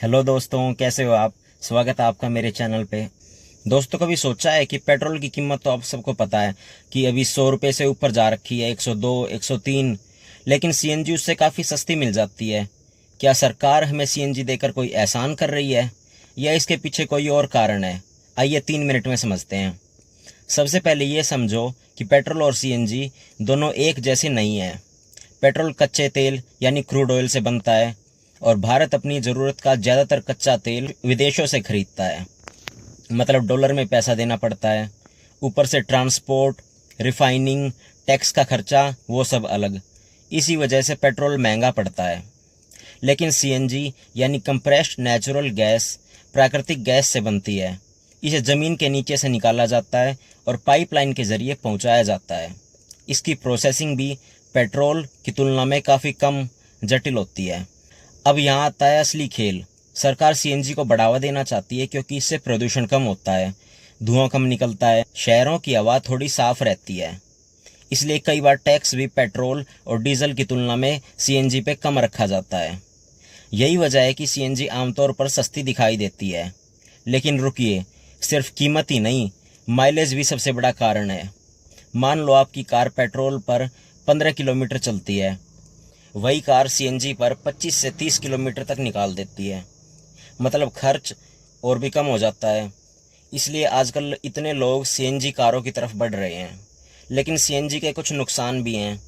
Hello दोस्तों, कैसे हो आप। स्वागत है आपका मेरे चैनल पे। दोस्तों, कभी सोचा है कि पेट्रोल की कीमत तो आप सबको पता है कि अभी 100 रुपये से ऊपर जा रखी है, 102, 103, लेकिन सीएनजी उससे काफ़ी सस्ती मिल जाती है। क्या सरकार हमें सीएनजी देकर कोई एहसान कर रही है या इसके पीछे कोई और कारण है? आइए 3 मिनट में समझते हैं। सबसे पहले ये समझो कि पेट्रोल और सीएनजी दोनों एक जैसे नहीं हैं। पेट्रोल कच्चे तेल यानी क्रूड ऑयल से बनता है और भारत अपनी ज़रूरत का ज़्यादातर कच्चा तेल विदेशों से खरीदता है, मतलब डॉलर में पैसा देना पड़ता है। ऊपर से ट्रांसपोर्ट, रिफाइनिंग, टैक्स का खर्चा वो सब अलग। इसी वजह से पेट्रोल महंगा पड़ता है। लेकिन सीएनजी यानी कंप्रेस्ड नेचुरल गैस प्राकृतिक गैस से बनती है। इसे ज़मीन के नीचे से निकाला जाता है और पाइपलाइन के ज़रिए पहुंचाया जाता है। इसकी प्रोसेसिंग भी पेट्रोल की तुलना में काफ़ी कम जटिल होती है। अब यहाँ आता है असली खेल। सरकार सीएनजी को बढ़ावा देना चाहती है क्योंकि इससे प्रदूषण कम होता है, धुआं कम निकलता है, शहरों की हवा थोड़ी साफ रहती है। इसलिए कई बार टैक्स भी पेट्रोल और डीजल की तुलना में सीएनजी पे कम रखा जाता है। यही वजह है कि सीएनजी आमतौर पर सस्ती दिखाई देती है। लेकिन रुकिए, सिर्फ कीमत ही नहीं, माइलेज भी सबसे बड़ा कारण है। मान लो आपकी कार पेट्रोल पर 15 किलोमीटर चलती है, वही कार सीएनजी पर 25 से 30 किलोमीटर तक निकाल देती है। मतलब खर्च और भी कम हो जाता है। इसलिए आजकल इतने लोग सीएनजी कारों की तरफ बढ़ रहे हैं। लेकिन सीएनजी के कुछ नुकसान भी हैं,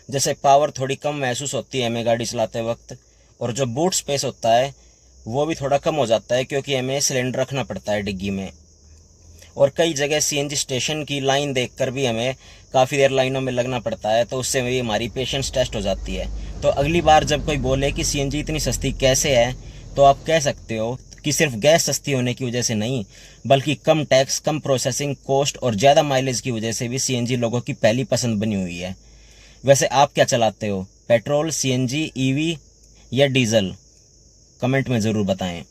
जैसे पावर थोड़ी कम महसूस होती है हमें गाड़ी चलाते वक्त, और जो बूट स्पेस होता है वो भी थोड़ा कम हो जाता है क्योंकि हमें सिलेंडर रखना पड़ता है डिग्गी में। और कई जगह सीएनजी स्टेशन की लाइन देखकर भी हमें काफ़ी देर लाइनों में लगना पड़ता है, तो उससे भी हमारी पेशेंस टेस्ट हो जाती है। तो अगली बार जब कोई बोले कि सीएनजी इतनी सस्ती कैसे है, तो आप कह सकते हो कि सिर्फ गैस सस्ती होने की वजह से नहीं, बल्कि कम टैक्स, कम प्रोसेसिंग कॉस्ट और ज़्यादा माइलेज की वजह से भी सीएनजी लोगों की पहली पसंद बनी हुई है। वैसे आप क्या चलाते हो, पेट्रोल, सीएनजी, ईवी या डीजल? कमेंट में ज़रूर बताएं।